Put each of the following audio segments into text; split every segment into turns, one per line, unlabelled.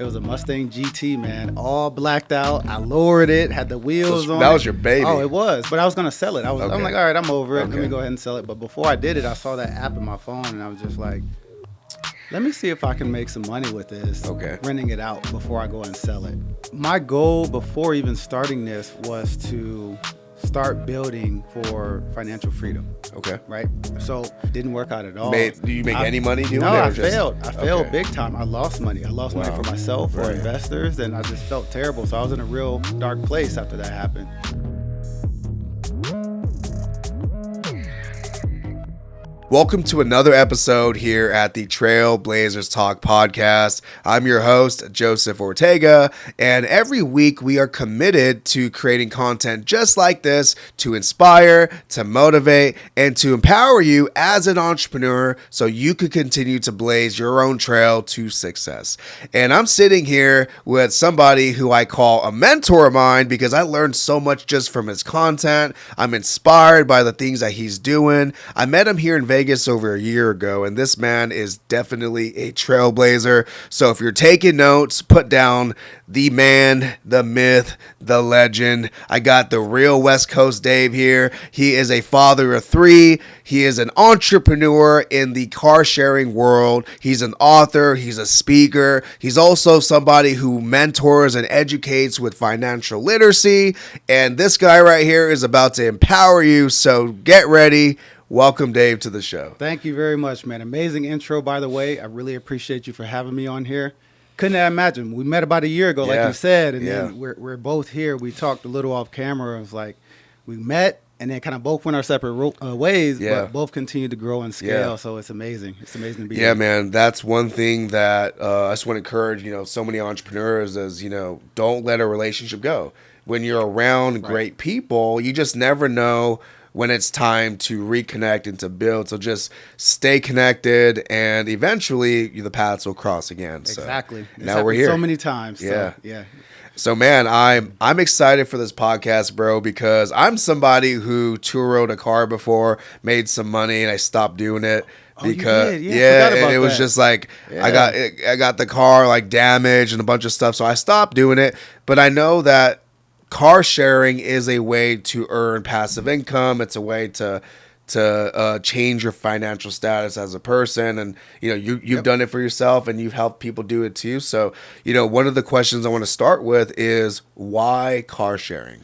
It was a Mustang GT, man, all blacked out. I lowered it, had the wheels on.
That was your baby.
Oh, it was, but I was gonna sell it. I'm
Okay.
like, all right, I'm over it.
Okay.
Let me go ahead and sell it. But before I did it, I saw that app in my phone, and I was just like, let me see if I can make some money with this.
Okay.
Renting it out before I go and sell it. My goal before even starting this was to start building for financial freedom.
Okay.
Right? So didn't work out at all.
Do you make any money doing it?
No, I
just...
failed. I failed
Okay.
big time. I lost money. I lost money for myself, for investors, and I just felt terrible. So I was in a real dark place after that happened.
Welcome to another episode here at the Trailblazers Talk podcast. I'm your host, Joseph Ortega, and every week we are committed to creating content just like this to inspire, to motivate, and to empower you as an entrepreneur so you could continue to blaze your own trail to success. And I'm sitting here with somebody who I call a mentor of mine because I learned so much just from his content. I'm inspired by the things that he's doing. I met him here in Vegas over a year ago, and this man is definitely a trailblazer. So if you're taking notes, put down the man, the myth, the legend. I got the real West Coast Dave here. He is a father of three. He is an entrepreneur in the car sharing world. He's an author. He's a speaker. He's also somebody who mentors and educates with financial literacy. And this guy right here is about to empower you. So get ready. Welcome, Dave, to the show.
Thank you very much, man. Amazing intro, by the way. I really appreciate you for having me on here. Couldn't imagine. We met about a year ago, like you said, and then we're both here. We talked a little off camera. It was like we met and then kind of both went our separate ways, but both continued to grow and scale. So it's amazing. It's amazing to be here.
Yeah, man. That's one thing that I just want to encourage, so many entrepreneurs is, don't let a relationship go. When you're around great people, you just never know when it's time to reconnect and to build. So just stay connected, and eventually the paths will cross again. So
exactly.
Now we're here
so many times.
Yeah.
So, yeah.
So man, I'm excited for this podcast, bro, because I'm somebody who Turo'd a car before, made some money, and I stopped doing it. Because
and it
was just like I got the car like damaged and a bunch of stuff, so I stopped doing it. But I know that car sharing is a way to earn passive income. It's a way to change your financial status as a person. And, you've done it for yourself, and you've helped people do it too. So, one of the questions I want to start with is why car sharing?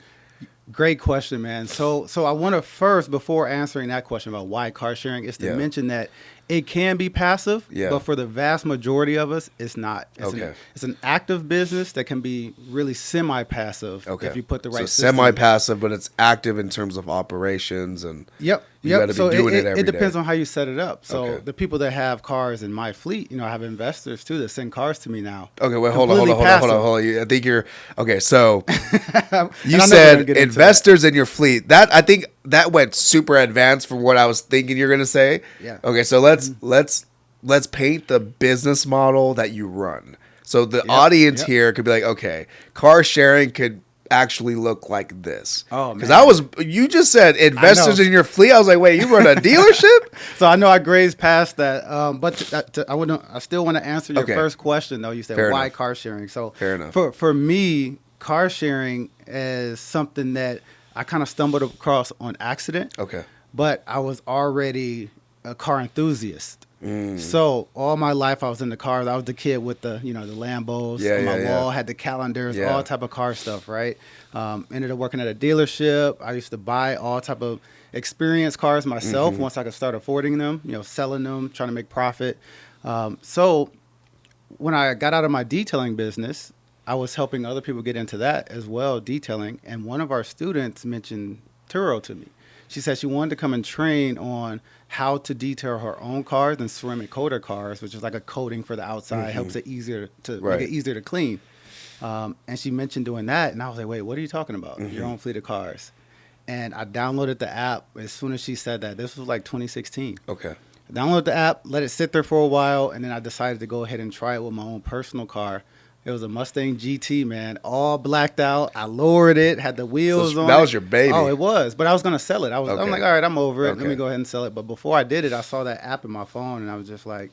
Great question, man. So I want to first, before answering that question about why car sharing, is to mention that it can be passive, but for the vast majority of us, it's not. It's an active business that can be really semi-passive if you put the right system.
Semi-passive, but it's active in terms of operations, and you got to be doing it every day.
It depends on how you set it up. So the people that have cars in my fleet, I have investors too that send cars to me now.
Okay, wait, hold on. I think you're okay. So you said investors in your fleet. I think that went super advanced from what I was thinking you're gonna say.
Yeah.
Okay, so let's paint the business model that you run. So the audience here could be like, okay, car sharing could actually look like this. Oh, man. Because you just said investors in your fleet. I was like, wait, you run a dealership?
So I know I grazed past that, but I still want to answer your first question though. You said why enough. Car sharing. So
fair enough.
For me, car sharing is something that I kind of stumbled across on accident. Okay. But I was already a car enthusiast. So all my life I was in the cars. I was the kid with the the Lambos on my wall, had the calendars, all type of car stuff, right? Ended up working at a dealership. I used to buy all type of experience cars myself once I could start affording them, selling them, trying to make profit. So when I got out of my detailing business, I was helping other people get into that as well, detailing. And one of our students mentioned Turo to me. She said she wanted to come and train on how to detail her own cars and ceramic coater cars, which is like a coating for the outside, helps it easier to make it easier to clean. And she mentioned doing that, and I was like, wait, what are you talking about? Your own fleet of cars. And I downloaded the app as soon as she said that. This was like 2016. Okay. I downloaded the app, let it sit there for a while, and then I decided to go ahead and try it with my own personal car. It was a Mustang GT, man, all blacked out. I lowered it, had the wheels on.
That was your baby.
Oh, it was. But I was going to sell it. I'm like, all right, I'm over it. Let me go ahead and sell it. But before I did it, I saw that app in my phone, and I was just like,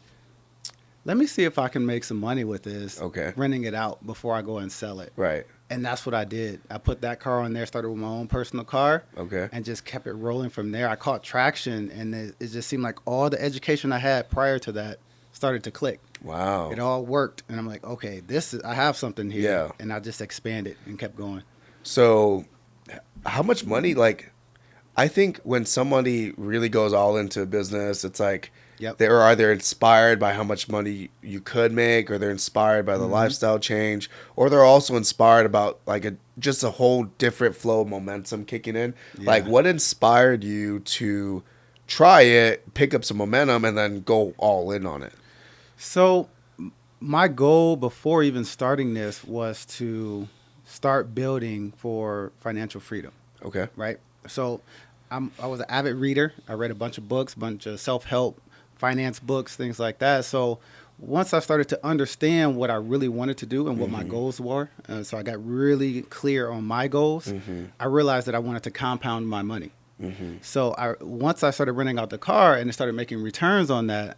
let me see if I can make some money with this.
Okay.
Renting it out before I go and sell it.
Right.
And that's what I did. I put that car on there, started with my own personal car.
Okay.
And just kept it rolling from there. I caught traction, and it just seemed like all the education I had prior to that started to click.
Wow.
It all worked. And I'm like, okay, I have something here.
Yeah.
And I just expanded and kept going.
So how much money, like, I think when somebody really goes all into a business, it's like they're either inspired by how much money you could make, or they're inspired by the lifestyle change, or they're also inspired about like just a whole different flow of momentum kicking in. Yeah. Like, what inspired you to try it, pick up some momentum, and then go all in on it?
So my goal before even starting this was to start building for financial freedom.
Okay.
Right. So I was an avid reader. I read a bunch of books, a bunch of self-help, finance books, things like that. So once I started to understand what I really wanted to do and what my goals were, so I got really clear on my goals, I realized that I wanted to compound my money. So once I started renting out the car and it started making returns on that,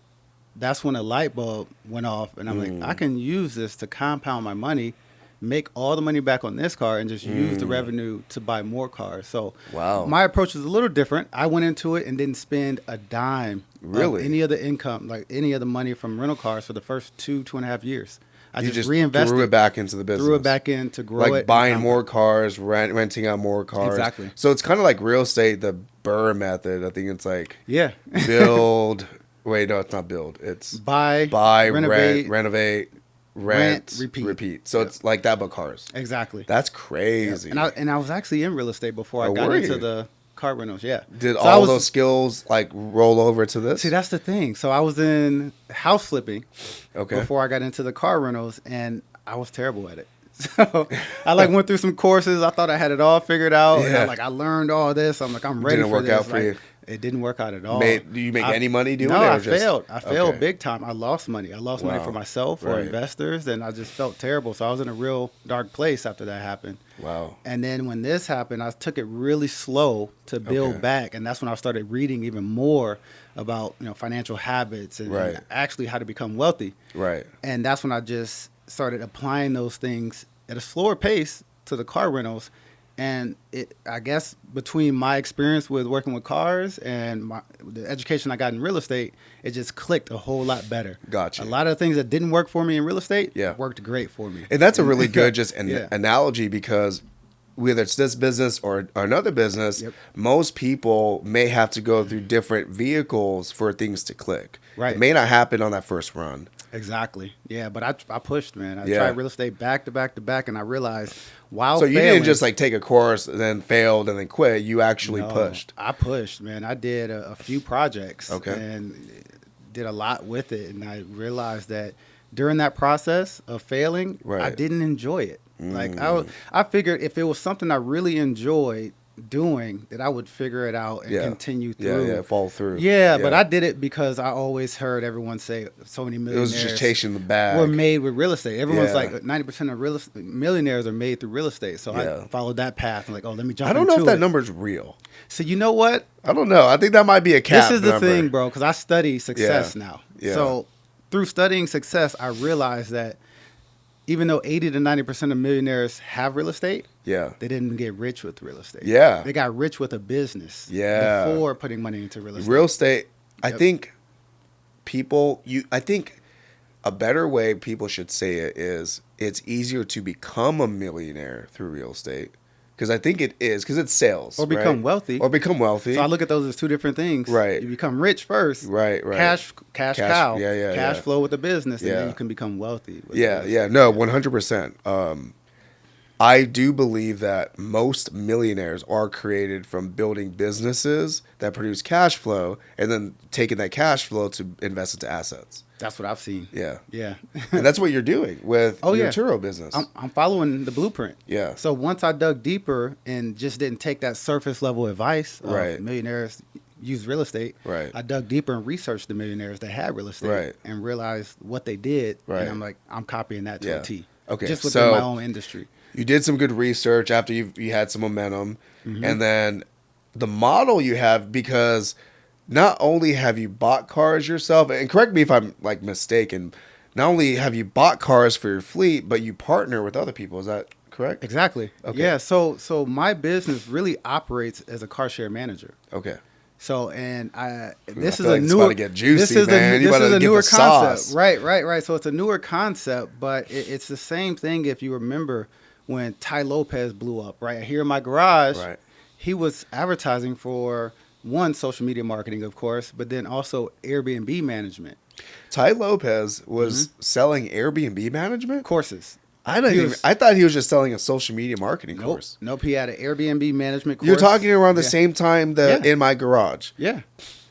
that's when a light bulb went off. And I'm like, I can use this to compound my money, make all the money back on this car, and just use the revenue to buy more cars. So my approach was a little different. I went into it and didn't spend a dime of any of the income, like any of the money from rental cars for the first 2.5 years. I just reinvested.
Threw it back into the business.
Threw it back in to grow it.
Like buying more cars, renting out more cars.
Exactly.
So it's kind of like real estate, the Burr method. I think it's like build. Wait, no, it's not build. It's buy, renovate, rent, repeat. So it's like that, but cars.
Exactly.
That's crazy.
Yeah. And I was actually in real estate before I got into the car rentals. Yeah.
Did all those skills like roll over to this?
See, that's the thing. So I was in house flipping before I got into the car rentals, and I was terrible at it. So I went through some courses. I thought I had it all figured out. Yeah. And I learned all this. I'm like, I'm ready for this. Didn't work out for you. It didn't work out at all.
Do you make any money doing it?
No, I failed. I failed big time. I lost money. I lost money for myself, for investors, and I just felt terrible. So I was in a real dark place after that happened. Wow. And then when this happened, I took it really slow to build back, and that's when I started reading even more about financial habits and actually how to become wealthy. Right. And that's when I just started applying those things at a slower pace to the car rentals. And I guess between my experience with working with cars and the education I got in real estate, it just clicked a whole lot better. Gotcha. A lot of the things that didn't work for me in real estate worked great for me.
And that's a really good analogy, because whether it's this business or another business, most people may have to go through different vehicles for things to click. Right. It may not happen on that first run.
Exactly. Yeah, but I pushed, man. I tried real estate back to back to back, and I realized while
So you didn't just take a course and then failed and then quit. You actually pushed.
I pushed, man. I did a few projects and did a lot with it, and I realized that during that process of failing, I didn't enjoy it. Like I figured if it was something I really enjoyed doing, that I would figure it out and continue through.
Fall through.
Yeah, but I did it because I always heard everyone say so many millionaires.
It was just chasing the bag.
Were made with real estate. Everyone's like 90% of millionaires are made through real estate. So I followed that path. I'm like, let me jump into it.
I don't know if that number's real.
So you know what?
I don't know. I think that might be a cap.
This is the thing, bro, because I study success now. Yeah. So through studying success, I realized that even though 80 to 90% of millionaires have real estate, they didn't get rich with real estate. Yeah. They got rich with a business before putting money into real estate.
Real estate, I think I think a better way people should say it is it's easier to become a millionaire through real estate. Because I think it is, because it's sales.
Or become wealthy.
So
I look at those as two different things. Right. You become rich first. Right. Cash cow. Cash flow with the business, and then you can become wealthy.
No, 100%. I do believe that most millionaires are created from building businesses that produce cash flow and then taking that cash flow to invest into assets.
That's what I've seen.
Yeah. And that's what you're doing with your Turo business.
I'm following the blueprint. Yeah. So once I dug deeper and just didn't take that surface level advice of millionaires use real estate, I dug deeper and researched the millionaires that had real estate and realized what they did. And I'm like, I'm copying that to a T. Okay. Just within my own industry.
You did some good research after you had some momentum. And then the model you have, because not only have you bought cars yourself, and correct me if I'm mistaken, not only have you bought cars for your fleet, but you partner with other people. Is that correct?
Exactly. Okay. Yeah. So my business really operates as a car share manager.
Okay.
So this is
a newer
concept. Right. So it's a newer concept, but it's the same thing. If you remember when Ty Lopez blew up, right here in my garage, right. He was advertising for social media marketing, of course, but then also Airbnb management.
Ty Lopez was selling Airbnb management
courses.
I thought he was just selling a social media marketing course.
Nope. He had an Airbnb management course.
You're talking around the same time in my garage.
Yeah.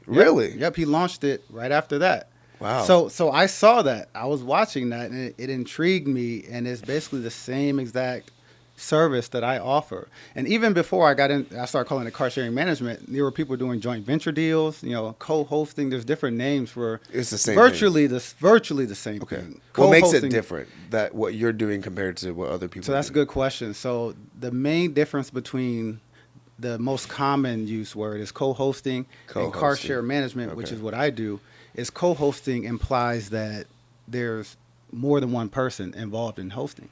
Really?
Yep. He launched it right after that.
Wow.
So I saw that. I was watching that, and it intrigued me. And it's basically the same exact service that I offer. And even before I started calling it car sharing management. There were people doing joint venture deals, co-hosting. There's different names for
it's the same
virtually the same thing.
What makes it different that what you're doing compared to what other people
So that's a good question. So the main difference between the most common use word is co-hosting and car share management, which is what I do, is co-hosting implies that there's more than one person involved in hosting.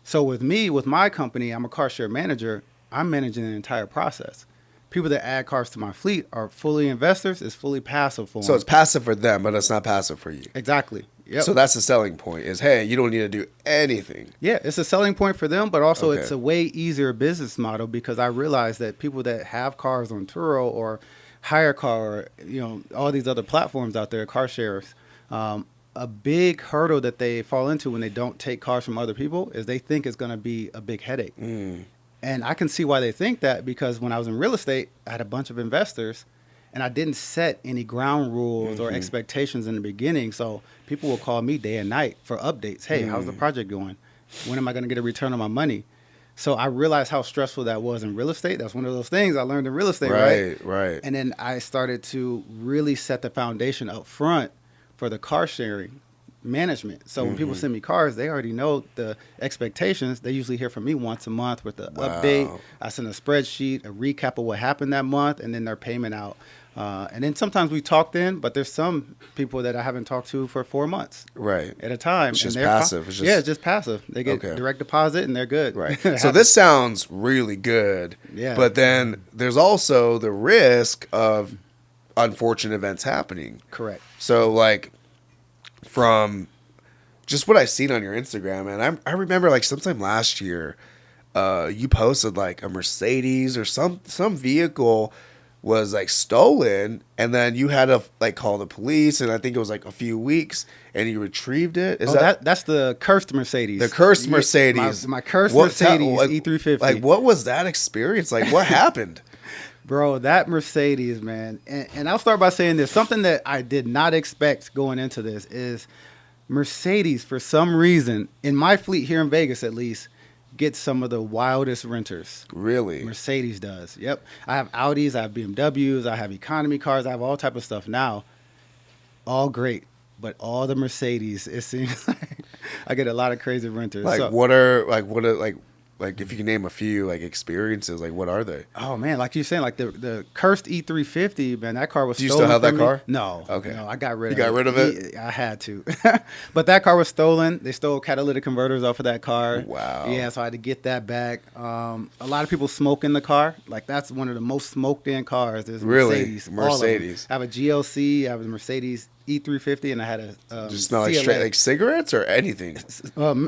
So with my company, I'm a car share manager. I'm managing the entire process. People that add cars to my fleet are fully investors. It's fully passive for them.
So it's passive for them, but it's not passive for you.
Exactly. Yep.
So that's the selling point is, hey, you don't need to do anything.
Yeah, it's a selling point for them, but also it's a way easier business model because I realize that people that have cars on Turo or hire car, or, all these other platforms out there, car shares, a big hurdle that they fall into when they don't take cars from other people is they think it's going to be a big headache. And I can see why they think that because when I was in real estate, I had a bunch of investors and I didn't set any ground rules or expectations in the beginning. So people will call me day and night for updates. Hey, how's the project going? When am I going to get a return on my money? So I realized how stressful that was in real estate. That's one of those things I learned in real estate, right?
Right.
And then I started to really set the foundation up front for the car sharing management. So when people send me cars, they already know the expectations. They usually hear from me once a month with the update. I send a spreadsheet, a recap of what happened that month, and then their payment out. And then sometimes we talk then, but there's some people that I haven't talked to for 4 months at a time.
It's just passive.
It's just passive. They get direct deposit and they're good.
Right. So this sounds really good.
Yeah.
But then there's also the risk of unfortunate events happening.
Correct.
So like from just what I've seen on your Instagram, and I remember like sometime last year, you posted like a Mercedes or some vehicle was like stolen, and then you had to like call the police, and I think it was like a few weeks, and you retrieved it.
That's the cursed Mercedes.
The cursed Mercedes.
My cursed Mercedes E350.
Like what was that experience? Like what happened?
Bro, that Mercedes, man. And I'll start by saying this. Something that I did not expect going into this is Mercedes, for some reason, in my fleet here in Vegas at least, gets some of the wildest renters.
Really?
Mercedes does. Yep. I have Audis, I have BMWs, I have economy cars, I have all type of stuff now. All great. But all the Mercedes, it seems like I get a lot of crazy renters.
Like if you can name a few like experiences, like what are they?
Oh man, like you're saying, like the cursed E350, man, that car was stolen.
Do you still have that car?
No.
Okay.
No, I got rid of it.
You got rid of it?
I had to. But that car was stolen. They stole catalytic converters off of that car.
Wow.
Yeah, so I had to get that back. A lot of people smoke in the car. Like that's one of the most smoked in cars. Is Mercedes.
Really? Mercedes.
I have a GLC, I have a Mercedes E350, and I had a
just smell like straight like cigarettes or anything.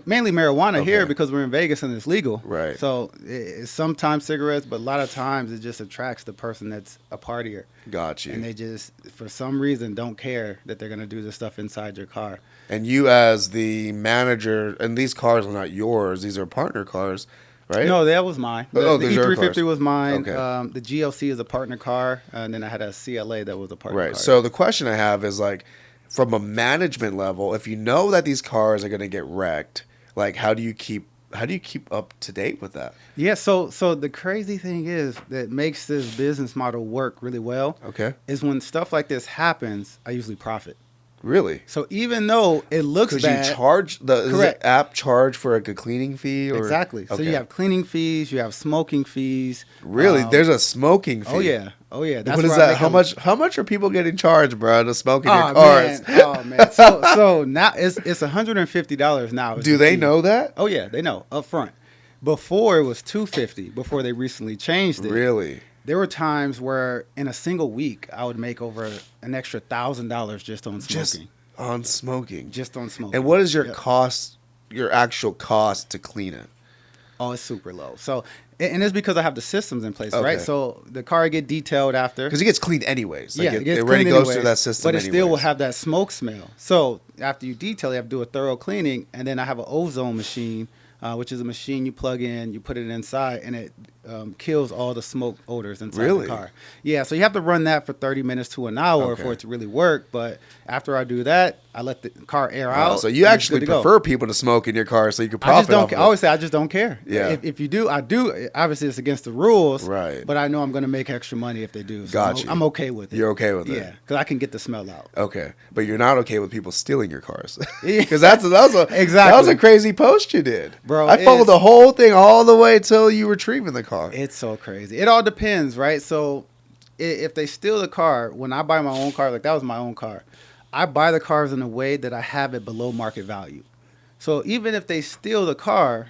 Mainly marijuana here because we're in Vegas and it's legal.
Right.
So it's sometimes cigarettes, but a lot of times it just attracts the person that's a partier.
Got you.
And they just, for some reason, don't care that they're going to do this stuff inside your car.
And you as the manager, and these cars are not yours, these are partner cars, right?
No, that was mine. The E350 was mine.
Okay.
The GLC is a partner car, and then I had a CLA that was a partner car.
Right. So the question I have is like, from a management level, if you know that these cars are going to get wrecked, like how do you keep up to date with that?
Yeah, so the crazy thing is that makes this business model work really well.
Okay.
Is when stuff like this happens, I usually profit.
Really?
So even though it looks bad,
you charge does the app charge for like a cleaning fee? Or?
Exactly. So you have cleaning fees, you have smoking fees.
Really? There's a smoking fee.
Oh yeah. That's
what is that? How much are people getting charged, bro, to smoke in your cars?
Man. So now it's $150 now.
Do they know that?
Oh yeah, they know up front. Before it was $250. Before they recently changed it.
Really?
There were times where in a single week I would make over an extra $1,000 just on smoking. Just on smoking.
And what is your cost? Your actual cost to clean it?
Oh, it's super low. So, and it's because I have the systems in place, right? So the car get detailed after.
Because it gets cleaned anyways. Like
it
already goes through that system
but it still will have that smoke smell. So after you detail, you have to do a thorough cleaning. And then I have an ozone machine, which is a machine you plug in, you put it inside, and it kills all the smoke odors inside the car. Yeah, so you have to run that for 30 minutes to an hour for it to really work. But after I do that, I let the car air out.
So you actually prefer people to smoke in your car so you can profit off of it.
I always say I just don't care.
Yeah.
If you do, I do. Obviously, it's against the rules.
Right.
But I know I'm going to make extra money if they do. So
Gotcha.
I'm okay with it.
You're okay with it?
Yeah, because I can get the smell out.
Okay. But you're not okay with people stealing your cars. Because that was a crazy post you did.
Bro,
I followed the whole thing all the way till you retrieving the car.
It's so crazy. It all depends, right? So if they steal the car, when I buy my own car, like that was my own car, I buy the cars in a way that I have it below market value. So even if they steal the car,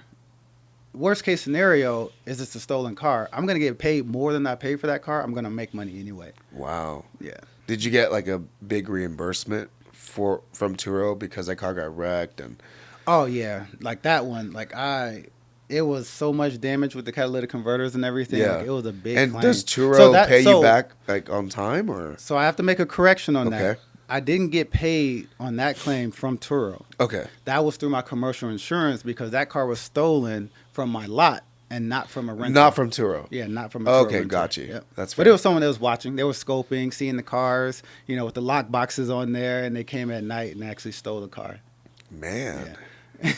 worst case scenario is it's a stolen car. I'm going to get paid more than I paid for that car. I'm going to make money anyway. Wow. Yeah.
Did you get like a big reimbursement from Turo because that car got wrecked?
Oh, yeah. Like that one, it was so much damage with the catalytic converters and everything.
Yeah.
Like, it was a big claim.
Does Turo pay you back like on time or?
So I have to make a correction on that. I didn't get paid on that claim from Turo.
Okay.
That was through my commercial insurance because that car was stolen from my lot and not from a rental.
Not from Turo.
Yeah, not from a Turo rental.
Got you.
Yep.
That's fair.
But it was someone that was watching. They were scoping, seeing the cars, with the lock boxes on there, and they came at night and actually stole the car.
Man. Yeah.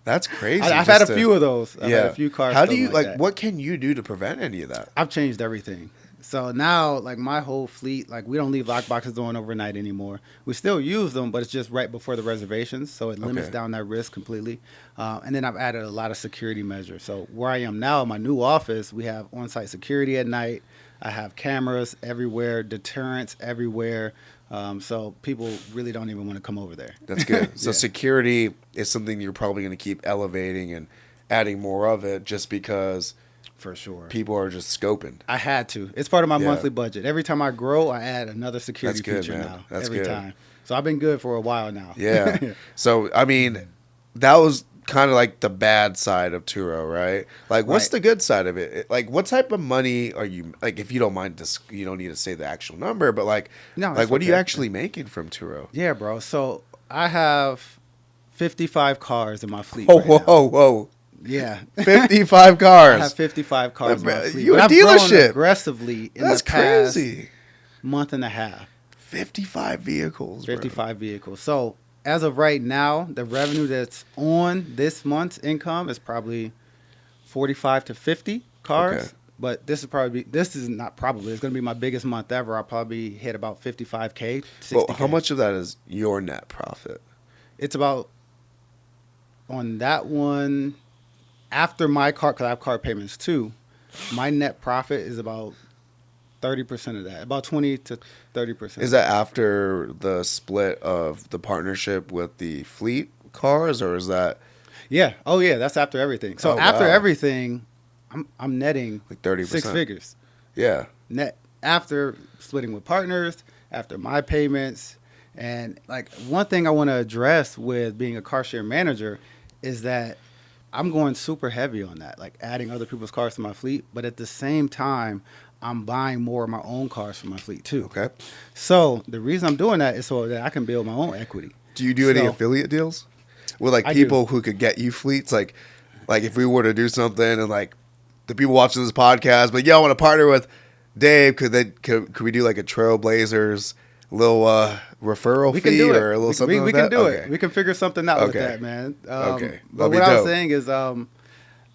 That's crazy.
I've had a few of those. I've had a few cars.
How do you what can you do to prevent any of that?
I've changed everything. So now, my whole fleet, we don't leave lock boxes on overnight anymore. We still use them, but it's just right before the reservations, so it limits down that risk completely. And then I've added a lot of security measures. So where I am now, my new office, we have on-site security at night. I have cameras everywhere, deterrents everywhere. So people really don't even want to come over there.
That's good. So security is something you're probably going to keep elevating and adding more of it just because...
For sure.
People are just scoping.
I had to. It's part of my monthly budget. Every time I grow, I add another security feature now.
That's
every
good.
time. So I've been good for a while now.
Yeah. So, I mean, that was kind of like the bad side of Turo, right? What's the good side of it? What type of money are you, if you don't mind, you don't need to say the actual number, but what are you actually making from Turo?
Yeah, bro. So I have 55 cars in my fleet.
Whoa.
Yeah.
55 cars.
I have 55 cars in my fleet.
You a dealership.
Grown aggressively in the past month and a half.
55 vehicles,
55 vehicles. So as of right now, the revenue that's on this month's income is probably 45 to 50 cars. Okay. But it's going to be my biggest month ever. I'll probably hit about 55K, 60K.
Well, how much of that is your net profit?
It's about, on that one... After my car, because I have car payments too, my net profit is about 30% of that, about 20 to 30%.
Is that after the split of the partnership with the fleet cars, or is that?
Yeah. Oh, yeah. That's after everything. So after everything, I'm netting
30%,
6 figures.
Yeah.
Net after splitting with partners, after my payments, and one thing I want to address with being a car share manager is that I'm going super heavy on that, adding other people's cars to my fleet. But at the same time, I'm buying more of my own cars for my fleet too.
Okay.
So the reason I'm doing that is so that I can build my own equity.
Do you do any affiliate deals with people who could get you fleets? Like if we were to do something and the people watching this podcast, but I want to partner with Dave. Could we do a Trailblazers little referral fee or a little something like that?
We can do it. We can figure something out with that, man.
Okay.
But what I was saying is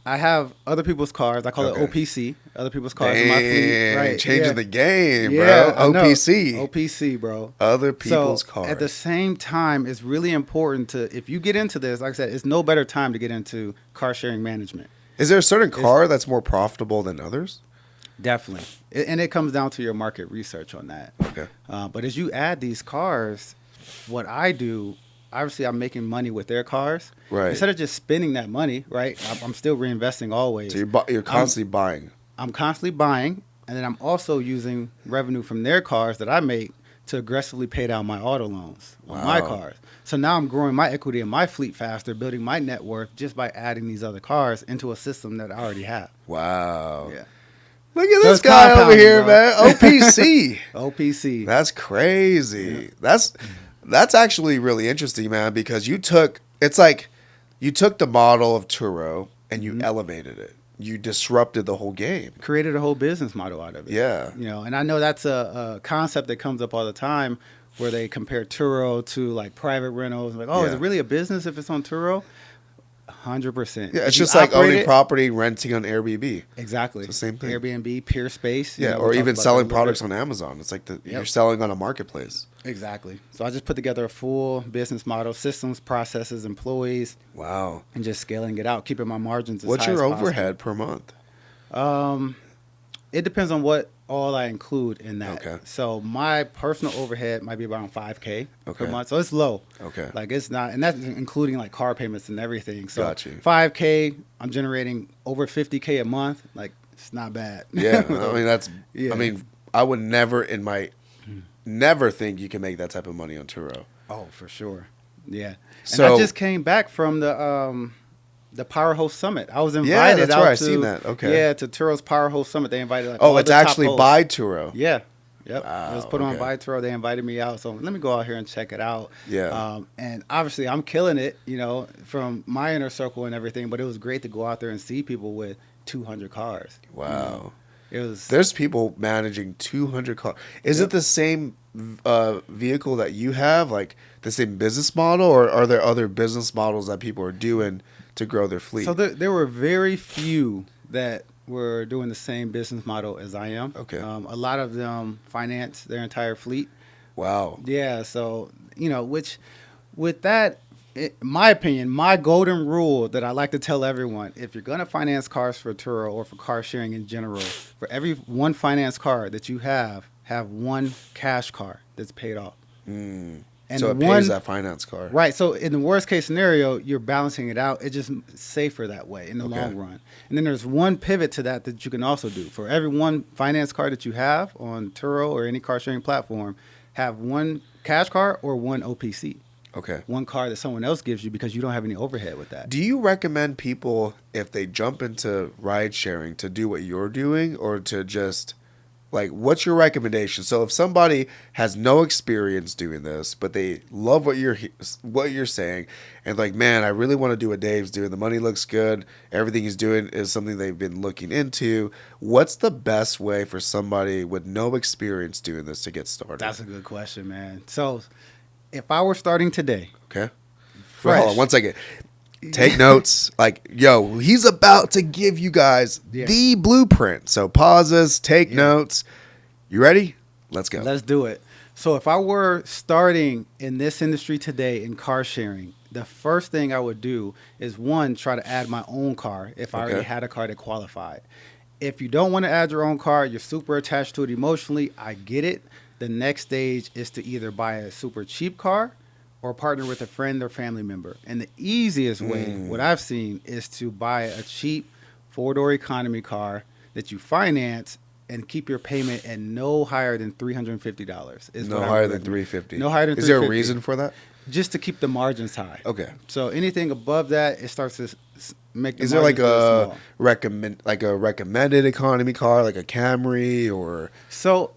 I have other people's cars. I call it OPC. Other people's cars
in
my fleet. Right.
Changing the game, bro. OPC.
OPC, bro.
Other people's cars.
At the same time, it's really important to, if you get into this, like I said, it's no better time to get into car sharing management.
Is there a certain car that's more profitable than others?
Definitely. And it comes down to your market research on that.
Okay.
But as you add these cars, what I do, obviously I'm making money with their cars.
Right.
Instead of just spending that money, right, I'm still reinvesting always.
So you're constantly buying.
I'm constantly buying, and then I'm also using revenue from their cars that I make to aggressively pay down my auto loans on my cars. So now I'm growing my equity in my fleet faster, building my net worth just by adding these other cars into a system that I already have.
Wow.
Yeah.
Look at this guy over here, man. OPC.
OPC.
That's crazy. Yeah. That's actually really interesting, man, because you took the model of Turo and you elevated it. You disrupted the whole game.
Created a whole business model out of it.
Yeah.
And I know that's a concept that comes up all the time where they compare Turo to like private rentals. Like, is it really a business if it's on Turo? 100%.
Yeah, it's just like owning property, renting on Airbnb.
Exactly.
It's the same thing.
Airbnb, peer space.
Yeah, or even selling products on Amazon. It's like you're selling on a marketplace.
Exactly. So I just put together a full business model, systems, processes, employees.
Wow.
And just scaling it out, keeping my margins as
What's
high
your
as
overhead per month?
It depends on what all I include in that.
Okay.
So my personal overhead might be around $5K per month. So it's low.
Okay.
Like it's not, and that's including like car payments and everything. So
Got you.
$5K, I'm generating over $50K a month. Like it's not bad.
Yeah. I mean, I would never think you can make that type of money on Turo.
Oh, for sure. Yeah.
So,
and I just came back from the Power Host Summit. I was invited
that's
out
right.
to,
I've seen that. Okay.
Yeah, to Turo's Power Host Summit. They invited
it's actually by Turo.
Yeah. Yep.
Wow,
it was put on by Turo. They invited me out. So let me go out here and check it out.
Yeah.
And obviously I'm killing it, from my inner circle and everything, but it was great to go out there and see people with 200 cars.
Wow.
There's
people managing 200 cars. Is it the same vehicle that you have, like the same business model, or are there other business models that people are doing to grow their fleet?
So there were very few that were doing the same business model as I am.
Okay.
A lot of them finance their entire fleet.
Wow.
Yeah. So, which with that, in my opinion, my golden rule that I like to tell everyone, if you're going to finance cars for Turo or for car sharing in general, for every one finance car that you have one cash car that's paid off.
And so it pays that finance car.
Right. So in the worst case scenario, you're balancing it out. It's just safer that way in the long run. And then there's one pivot to that you can also do. For every one finance car that you have on Turo or any car sharing platform, have one cash car or one OPC.
Okay.
One car that someone else gives you because you don't have any overhead with that.
Do you recommend people, if they jump into ride sharing, to do what you're doing, or to just, what's your recommendation? So if somebody has no experience doing this, but they love what you're saying, and man, I really want to do what Dave's doing. The money looks good. Everything he's doing is something they've been looking into. What's the best way for somebody with no experience doing this to get started?
That's a good question, man. So if I were starting today.
Okay. Hold on 1 second. Take notes. He's about to give you guys the blueprint. So pauses, take notes. You ready? Let's go.
Let's do it. So if I were starting in this industry today in car sharing, the first thing I would do is, one, try to add my own car if I already had a car that qualified. If you don't want to add your own car, you're super attached to it emotionally, I get it. The next stage is to either buy a super cheap car or partner with a friend or family member. And the easiest way, what I've seen, is to buy a cheap four-door economy car that you finance and keep your payment at no higher than $350.
No higher than $350.
No higher than $350.
Is there a reason for that?
Just to keep the margins high.
Okay.
So anything above that, it starts to make the
Is there
margins
a recommended economy car, like a Camry or?
So,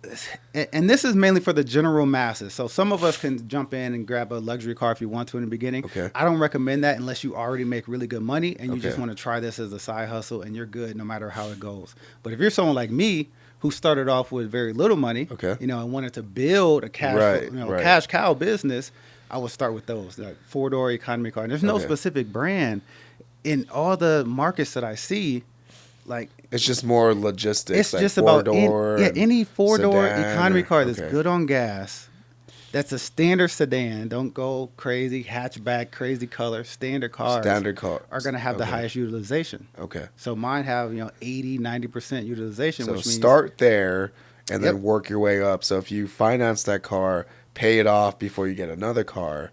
and this is mainly for the general masses. So some of us can jump in and grab a luxury car if you want to in the beginning.
Okay.
I don't recommend that unless you already make really good money and you just want to try this as a side hustle and you're good no matter how it goes. But if you're someone like me who started off with very little money, and wanted to build a cash cow business, I would start with those, like four-door economy car. And there's no specific brand. in all the markets that I see, like
it's just more logistics.
It's
like
just about any 4-door
sedan
economy car that's
okay.
good on gas. That's a standard sedan. Don't go crazy hatchback, crazy color. Standard cars are going to have the highest utilization.
Okay.
So mine have 80, 90% utilization.
So
which means
start there and then work your way up. So if you finance that car, pay it off before you get another car,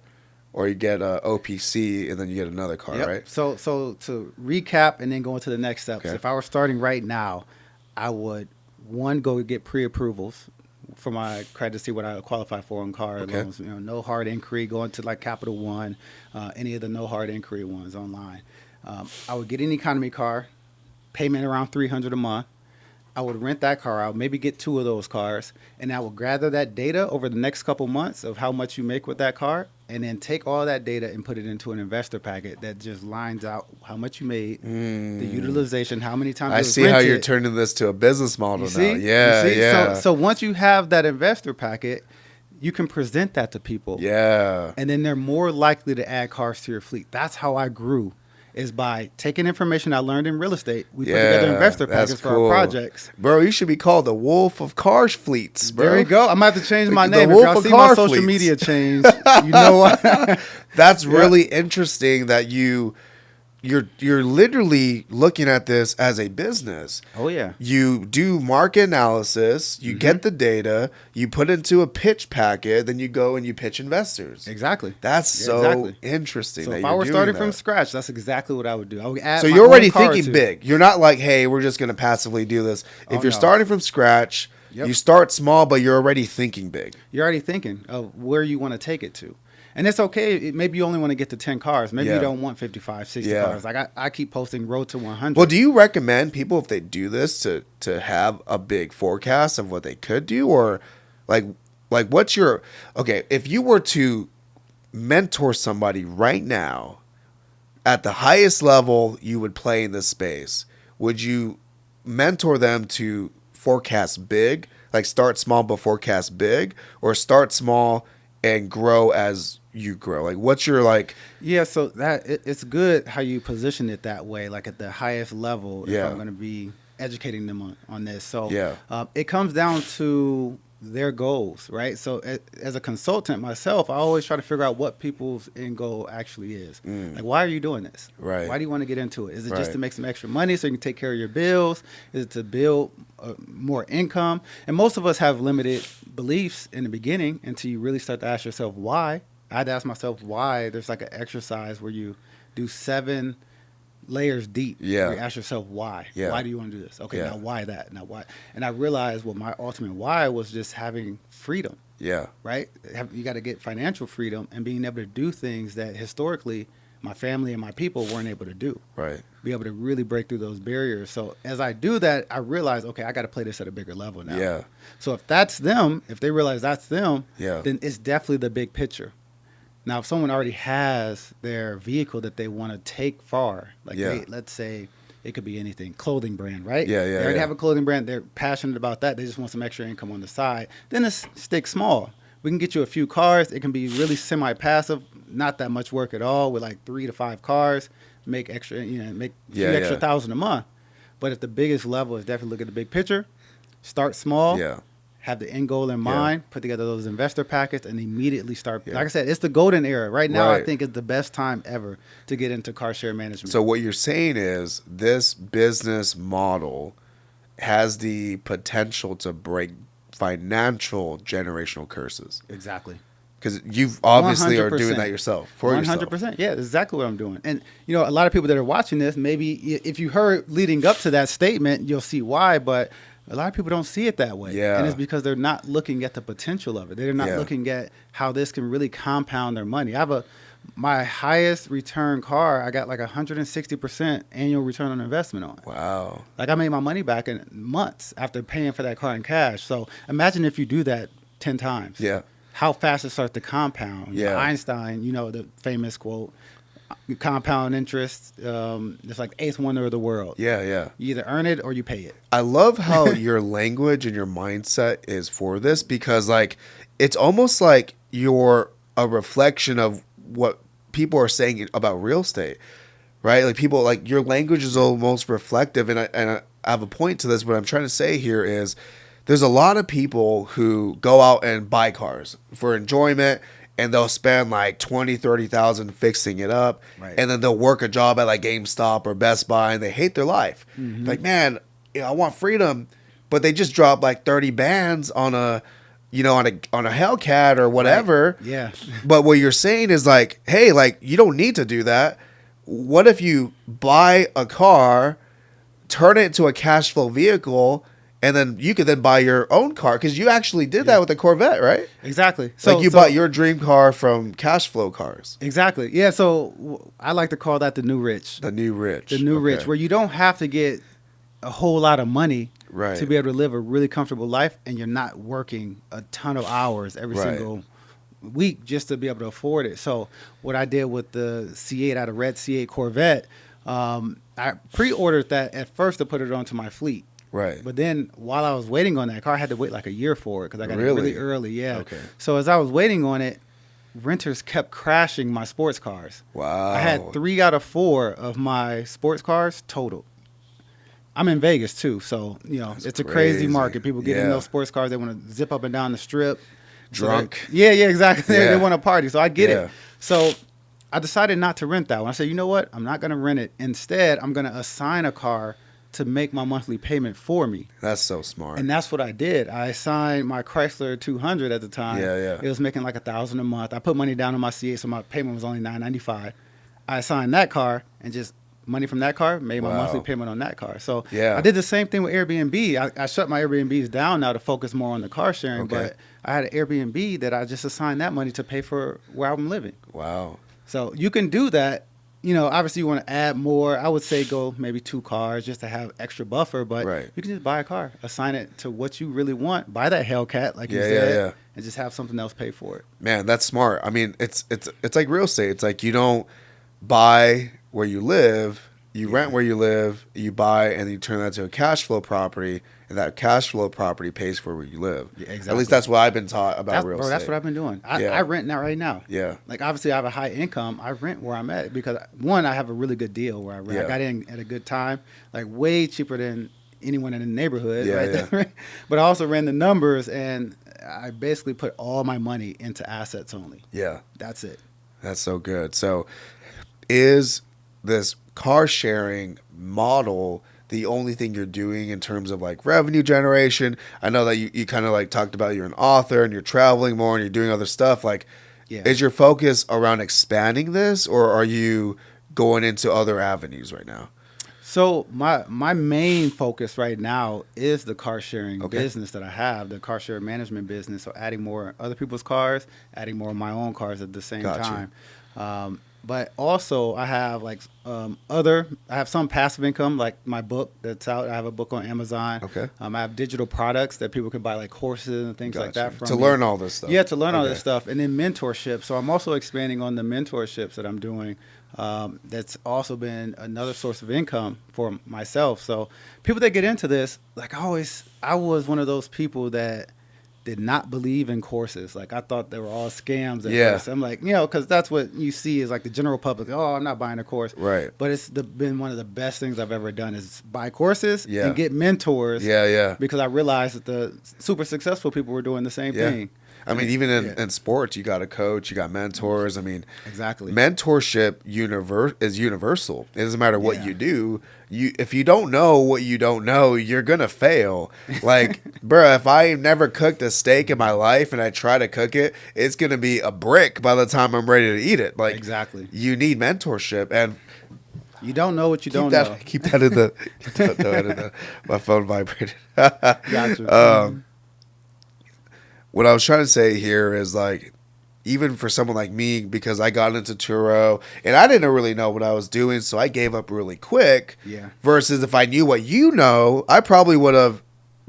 or you get a OPC and then you get another car, right?
So to recap and then go into the next steps.
Okay.
If I were starting right now, I would go get pre-approvals for my credit to see what I would qualify for on car loans. No hard inquiry, going to like Capital One, any of the no hard inquiry ones online. I would get an economy car, payment around $300 a month. I would rent that car out, maybe get 2 of those cars, and I will gather that data over the next couple months of how much you make with that car, and then take all that data and put it into an investor packet that just lines out how much you made, the utilization, how many times
I see how you're turning this to a business model now. Yeah.
So once you have that investor packet, you can present that to people.
Yeah.
And then they're more likely to add cars to your fleet. That's how I grew. Is by taking information I learned in real estate. We put together investor packets for our projects.
Bro, you should be called the Wolf of Car Fleets, bro.
There you go. I'm going to have to change my name.
If
y'all see my social media change, you know what?
That's really interesting that you're literally looking at this as a business.
Oh, yeah.
You do market analysis, you get the data, you put it into a pitch packet, then you go and you pitch investors.
Exactly.
That's interesting.
So if I were starting from scratch, that's exactly what I would do. I would add
so you're already thinking big. You're not like, hey, we're just going to passively do this. If you're starting from scratch, you start small, but you're already thinking big.
You're already thinking of where you want to take it to. And it's okay. Maybe you only want to get to 10 cars. Maybe you don't want 55, 60 cars. Like I keep posting road to 100.
Well, do you recommend people, if they do this, to have a big forecast of what they could do? Or like what's your, okay, if you were to mentor somebody right now at the highest level you would play in this space, would you mentor them to forecast big, like start small but forecast big, or start small and grow as you grow? Like, what's your
so that it's good how you position it that way, like at the highest level. If I'm going to be educating them on this. So it comes down to their goals, right? So as a consultant myself, I always try to figure out what people's end goal actually is. Like, why are you doing this?
Right.
Why do you want to get into it? Is it just to make some extra money so you can take care of your bills? Is it to build more income? And most of us have limited beliefs in the beginning until you really start to ask yourself why. I'd ask myself why. There's like an exercise where you do 7 layers deep.
Yeah.
You ask yourself why.
Yeah.
Why do you want to do this? Okay, now why that? Now why? And I realized my ultimate why was just having freedom.
Yeah.
Right? You got to get financial freedom and being able to do things that historically my family and my people weren't able to do.
Right.
Be able to really break through those barriers. So as I do that, I realize, okay, I got to play this at a bigger level now.
Yeah.
So if that's them, if they realize that's them,
yeah,
then it's definitely the big picture. Now, if someone already has their vehicle that they want to take far, like let's say it could be anything, clothing brand, right?
Yeah,
They already have a clothing brand. They're passionate about that. They just want some extra income on the side. Then it's stick small. We can get you a few cars. It can be really semi-passive, not that much work at all, with like 3 to 5 cars, make extra, make a few extra $1,000 a month. But at the biggest level is definitely look at the big picture, start small, have the end goal in mind, put together those investor packets, and immediately start. Like I said, it's the golden era. Right now, I think it's the best time ever to get into car share management.
So what you're saying is this business model has the potential to break financial generational curses.
Exactly.
Because you obviously
100%.
are doing that yourself for
100%.
yourself.
Yeah, that's exactly what I'm doing. And, a lot of people that are watching this, maybe if you heard leading up to that statement, you'll see why. But a lot of people don't see it that way.
Yeah.
And it's because they're not looking at the potential of it. They're not looking at how this can really compound their money. I have my highest return car, I got like 160% annual return on investment on it.
Wow.
Like I made my money back in months after paying for that car in cash. So imagine if you do that 10 times.
Yeah.
How fast it starts to compound.
Yeah.
Einstein, the famous quote, compound interest, it's like the 8th wonder of the world.
Yeah, yeah.
You either earn it or you pay it.
I love how your language and your mindset is for this, because it's almost like you're a reflection of what people are saying about real estate. right? Like people, like your language is almost reflective. And I have a point to this. What I'm trying to say here is there's a lot of people who go out and buy cars for enjoyment, and they'll spend like 20, 30,000 fixing it up.
Right.
And then they'll work a job at like GameStop or Best Buy, and they hate their life. Mm-hmm. Like, man, I want freedom, but they just drop like 30 bands on a Hellcat or whatever.
Right. Yeah.
But what you're saying is like, hey, like you don't need to do that. What if you buy a car, turn it into a cash flow vehicle, and then you could then buy your own car? Because you actually did that with the Corvette, right?
Exactly.
So like you bought your dream car from cash flow cars.
Exactly. Yeah. So I like to call that the new rich.
The new rich.
The new rich, where you don't have to get a whole lot of money to be able to live a really comfortable life, and you're not working a ton of hours every single week just to be able to afford it. So what I did with the C8, I had a red C8 Corvette. I pre-ordered that at first to put it onto my fleet.
Right.
But then while I was waiting on that car, I had to wait like a year for it because I got it really early. Yeah.
Okay.
So as I was waiting on it, renters kept crashing my sports cars.
Wow.
I had 3 out of 4 of my sports cars totaled. I'm in Vegas too, so it's a crazy market. People get in those sports cars, they want to zip up and down the strip.
Drunk.
So exactly. They want to party. So I get it. So I decided not to rent that one. I said, you know what? I'm not going to rent it. Instead, I'm going to assign a car to make my monthly payment for me.
That's so smart.
And that's what I did. I assigned my Chrysler 200 at the time. It was making like $1,000 a month. I put money down on my C8, so my payment was only $995. I assigned that car, and just money from that car made my monthly payment on that car. So I did the same thing with Airbnb. I shut my Airbnbs down now to focus more on the car sharing, but I had an Airbnb that I just assigned that money to pay for where I'm living.
Wow.
So you can do that. Obviously you want to add more. I would say go maybe 2 cars just to have extra buffer, but you can just buy a car, assign it to what you really want, buy that Hellcat like you said, and just have something else pay for it.
Man, that's smart. I mean, it's like real estate. It's like you don't buy where you live, you rent where you live, you buy, and you turn that to a cash flow property, and that cash flow property pays for where you live. Yeah, exactly. At least that's what I've been taught about real estate.
That's what I've been doing. I rent now right now.
Yeah.
Like obviously I have a high income. I rent where I'm at because one, I have a really good deal where I rent. I got in at a good time, like way cheaper than anyone in the neighborhood. But I also ran the numbers, and I basically put all my money into assets only. Yeah. That's it.
That's so good. So is this car sharing model the only thing you're doing in terms of like revenue generation? I know that you kind of like talked about you're an author and you're traveling more and you're doing other stuff. Like, is your focus around expanding this, or are you going into other avenues right now?
So my main focus right now is the car sharing business that I have, the car share management business. So adding more other people's cars, adding more of my own cars at the same time. But also I have I have some passive income, like my book that's out. I have a book on Amazon. I have digital products that people can buy, like courses and things like that from
to learn all this stuff.
Yeah, to learn all this stuff. And then mentorship. So I'm also expanding on the mentorships that I'm doing. That's also been another source of income for myself. So people that get into this, like I was one of those people that did not believe in courses. Like I thought they were all scams at first. I'm like, because that's what you see is like the general public. Oh, I'm not buying a course. Right. But it's been one of the best things I've ever done is buy courses and get mentors. Because I realized that the super successful people were doing the same thing.
I mean, even in sports, you got a coach, you got mentors. I mean,
exactly.
Mentorship is universal. It doesn't matter what you do. If you don't know what you don't know, you're gonna fail. Like, bro, if I never cooked a steak in my life and I try to cook it, it's gonna be a brick by the time I'm ready to eat it. Like,
exactly.
You need mentorship, and
you don't know what you don't know.
Keep that in the. My phone vibrated.
Gotcha.
What I was trying to say here is like, even for someone like me, because I got into Turo and I didn't really know what I was doing, so I gave up really quick. Versus if I knew what you know, I probably would have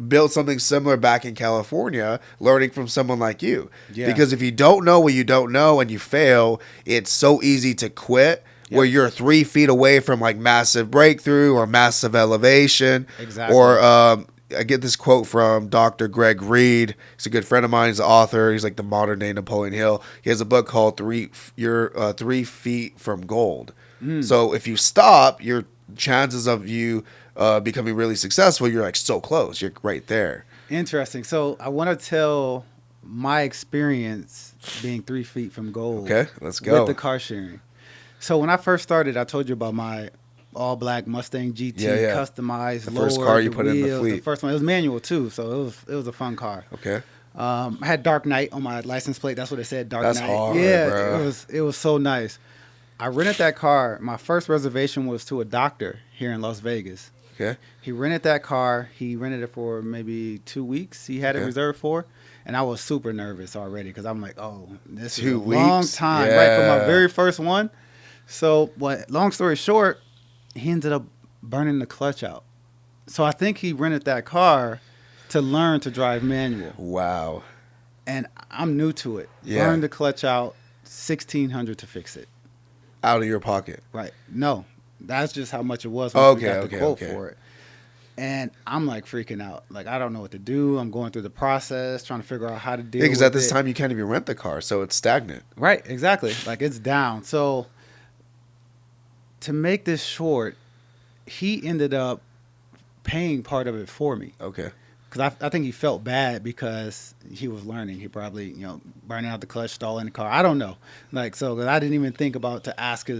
built something similar back in California, learning from someone like you. Because if you don't know what you don't know and you fail, it's so easy to quit. Where you're 3 feet away from like massive breakthrough or massive elevation.
Exactly.
Or I get this quote from Dr. Greg Reed. He's a good friend of mine. He's an author. He's like the modern day Napoleon Hill. He has a book called 3 Feet from Gold. So if you stop, your chances of you becoming really successful, you're like so close. You're right there.
Interesting. So I want to tell my experience being 3 feet from gold.
Okay, let's go.
With the car sharing. So when I first started, I told you about my all black Mustang GT, customized,
the first car you put in the fleet.
The first one, it was manual too, so it was a fun car.
Okay.
I had Dark Knight on my license plate. That's what it said, Dark Knight.
That's hard,
yeah,
bro.
It was so nice. I rented that car. My first reservation was to a doctor here in Las Vegas.
Okay.
He rented that car. He rented it for maybe 2 weeks. He had it reserved for. And I was super nervous already because I'm like, oh, this is a long time.
Yeah.
Right, for my very first one. So, long story short, he ended up burning the clutch out. So I think he rented that car to learn to drive manual.
Wow.
And I'm new to it.
Yeah.
Burned the clutch out, $1,600 to fix it.
Out of your pocket.
Right. No, that's just how much it was when we got the quote for it. And I'm like freaking out. Like, I don't know what to do. I'm going through the process, trying to figure out how to deal with it.
Because at this time, you can't even rent the car, so it's stagnant.
Right, exactly. Like, it's down. So, to make this short, he ended up paying part of it for me.
Okay.
Because I think he felt bad because he was learning. He probably, burning out the clutch, stalling the car. I don't know. Like, so, because I didn't even think to ask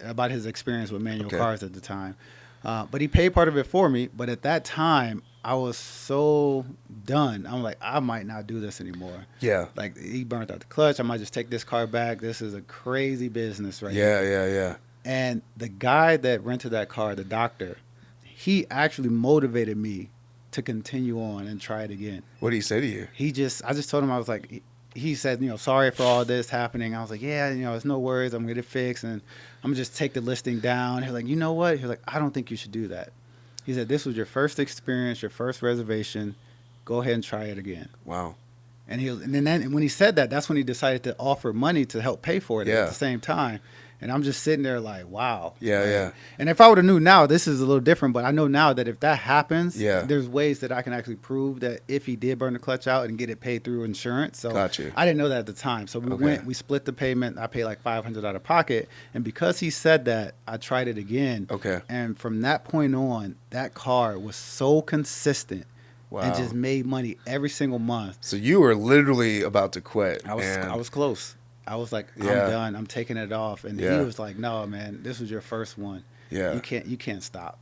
about his experience with manual cars at the time. But he paid part of it for me. But at that time, I was so done. I'm like, I might not do this anymore.
Yeah.
Like, he burnt out the clutch. I might just take this car back. This is a crazy business right
now.
here.
Yeah.
And the guy that rented that car, the doctor, he actually motivated me to continue on and try it again.
What did he say to you?
I just told him, I was like, he said, sorry for all this happening. I was like, yeah, it's no worries. I'm going to get it fixed. And I'm going to just take the listing down. He's like, you know what? He's like, I don't think you should do that. He said, this was your first experience, your first reservation. Go ahead and try it again.
Wow.
And then when he said that, that's when he decided to offer money to help pay for it at the same time. And I'm just sitting there like, wow.
Yeah.
And if I would have knew now, this is a little different, but I know now that if that happens, there's ways that I can actually prove that if he did burn the clutch out and get it paid through insurance. So
Got you.
I didn't know that at the time. So we split the payment. I paid like $500 out of pocket. And because he said that, I tried it again.
Okay.
And from that point on, that car was so consistent. Wow. And just made money every single month.
So you were literally about to quit.
I was close. I was like, I'm done. I'm taking it off. And he was like, no, man, this was your first one.
Yeah.
You can't stop.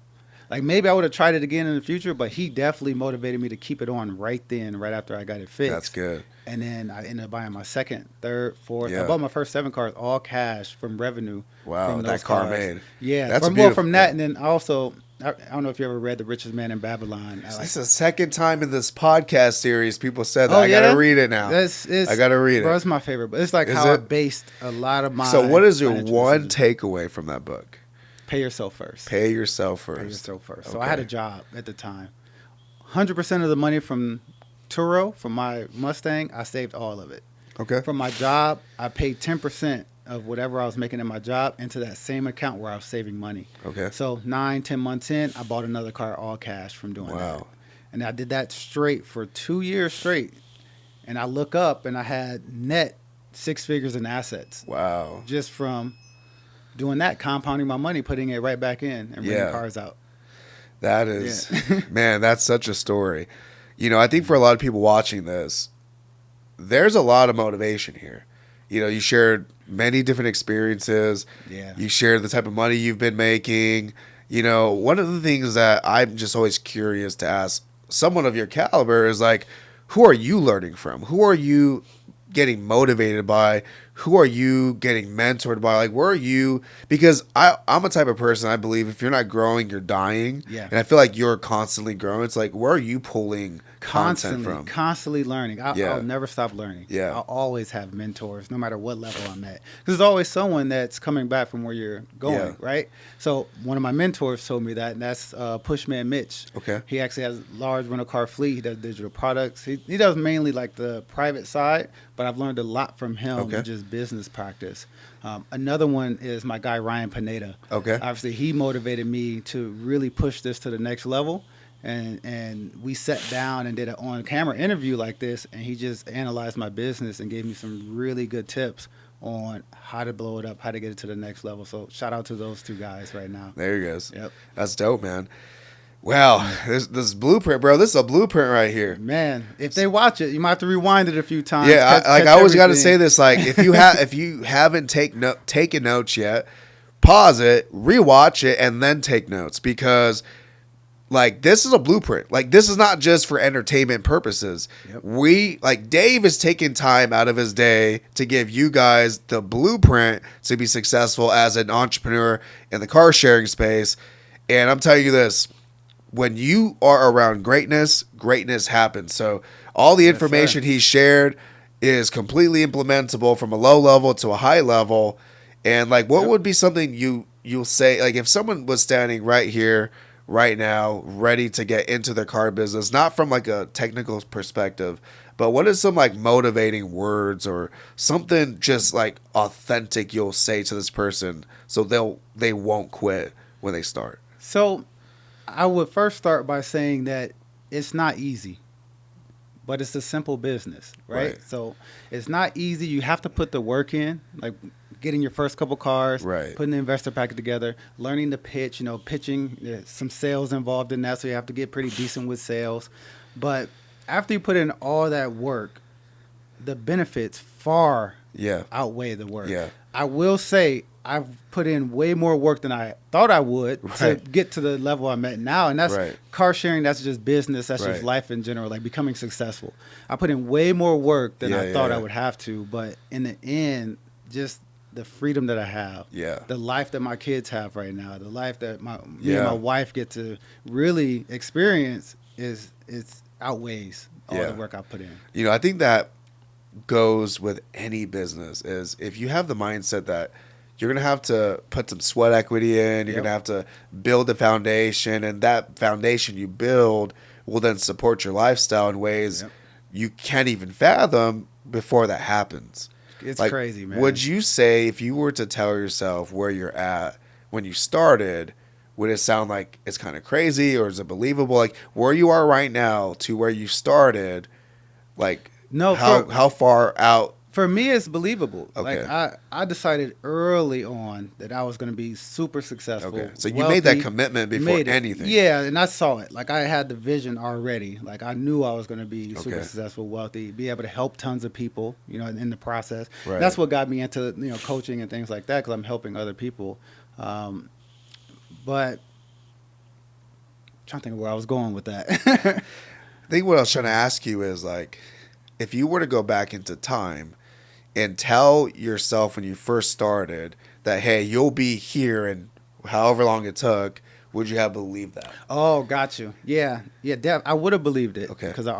Like, maybe I would have tried it again in the future, but he definitely motivated me to keep it on right after I got it fixed.
That's good.
And then I ended up buying my second, third, fourth. I bought my first 7 cars, all cash from revenue.
Wow,
from
that car made.
Yeah.
That's
from that, and then also, I don't know if you ever read The Richest Man in Babylon.
It's the second time in this podcast series people said that. I got to read it now. I got to read it.
Bro, it's my favorite. But it's like I based a lot of my
So what is your one takeaway from that book?
Pay yourself first.
Pay yourself first.
Pay yourself first. So I had a job at the time. 100% of the money from Turo, from my Mustang, I saved all of it.
Okay.
From my job, I paid 10% of whatever I was making in my job into that same account where I was saving money.
Okay.
So 9-10 months in, I bought another car all cash from doing that. And I did that straight for 2 years straight. And I look up and I had net 6 figures in assets.
Wow.
Just from doing that, compounding my money, putting it right back in and renting cars out.
That is, man, that's such a story. I think for a lot of people watching this, there's a lot of motivation here. You shared many different experiences.
Yeah.
You shared the type of money you've been making. One of the things that I'm just always curious to ask someone of your caliber is like, who are you learning from? Who are you getting motivated by? Who are you getting mentored by? Like, where are you? Because I'm a type of person, I believe, if you're not growing, you're dying.
Yeah.
And I feel like you're constantly growing. It's like, where are you pulling content from?
Constantly learning. I'll never stop learning.
Yeah.
I'll always have mentors, no matter what level I'm at. Because there's always someone that's coming back from where you're going, right? So one of my mentors told me that, and that's Pushman Mitch.
Okay.
He actually has a large rental car fleet. He does digital products. He does mainly like the private side, but I've learned a lot from him, just business practice. Another one is my guy, Ryan Pineda.
Okay.
Obviously, he motivated me to really push this to the next level. And we sat down and did an on-camera interview like this, and he just analyzed my business and gave me some really good tips on how to blow it up, how to get it to the next level. So shout out to those two guys right now.
There he goes.
Yep.
That's dope, man. Wow, this blueprint, bro. This is a blueprint right here.
Man, if they watch it, you might have to rewind it a few times.
Yeah, I always got to say this. Like, if you haven't taken notes yet, pause it, rewatch it, and then take notes, because like this is a blueprint. Like, this is not just for entertainment purposes. Yep. Dave is taking time out of his day to give you guys the blueprint to be successful as an entrepreneur in the car sharing space. And I'm telling you this. When you are around greatness, greatness happens. So all the information he shared is completely implementable from a low level to a high level. And like, what would be something you'll say, like if someone was standing right here, right now, ready to get into their car business, not from like a technical perspective, but what is some like motivating words or something just like authentic you'll say to this person so they won't quit when they start?
So I would first start by saying that it's not easy, but it's a simple business, right? So it's not easy. You have to put the work in, like getting your first couple cars, putting the investor packet together, learning to pitch, pitching. There's some sales involved in that, so you have to get pretty decent with sales. But after you put in all that work, the benefits far outweigh the work. Yeah. I will say I've put in way more work than I thought I would to get to the level I'm at now. And that's car sharing. That's just business. That's just life in general, like becoming successful. I put in way more work than I thought I would have to. But in the end, just the freedom that I have, the life that my kids have right now, the life that me and my wife get to really experience is outweighs all the work I put in.
I think that goes with any business is if you have the mindset that you're going to have to put some sweat equity in, you're going to have to build a foundation, and that foundation you build will then support your lifestyle in ways you can't even fathom before that happens.
It's like, crazy, man.
Would you say, if you were to tell yourself where you're at when you started, would it sound like it's kind of crazy, or is it believable? Like where you are right now to where you started, like how far out?
For me, it's believable. Okay. Like I decided early on that I was going to be super successful.
Okay. So you made that commitment before anything.
Yeah, and I saw it. Like I had the vision already. Like I knew I was going to be super successful, wealthy, be able to help tons of people, in the process. Right. That's what got me into, coaching and things like that, because I'm helping other people. But I'm trying to think of where I was going with that.
I think what I was trying to ask you is, like, if you were to go back into time and tell yourself when you first started that, hey, you'll be here and however long it took, would you have believed that?
Oh, got you. Yeah. I would have believed it. Okay. Because I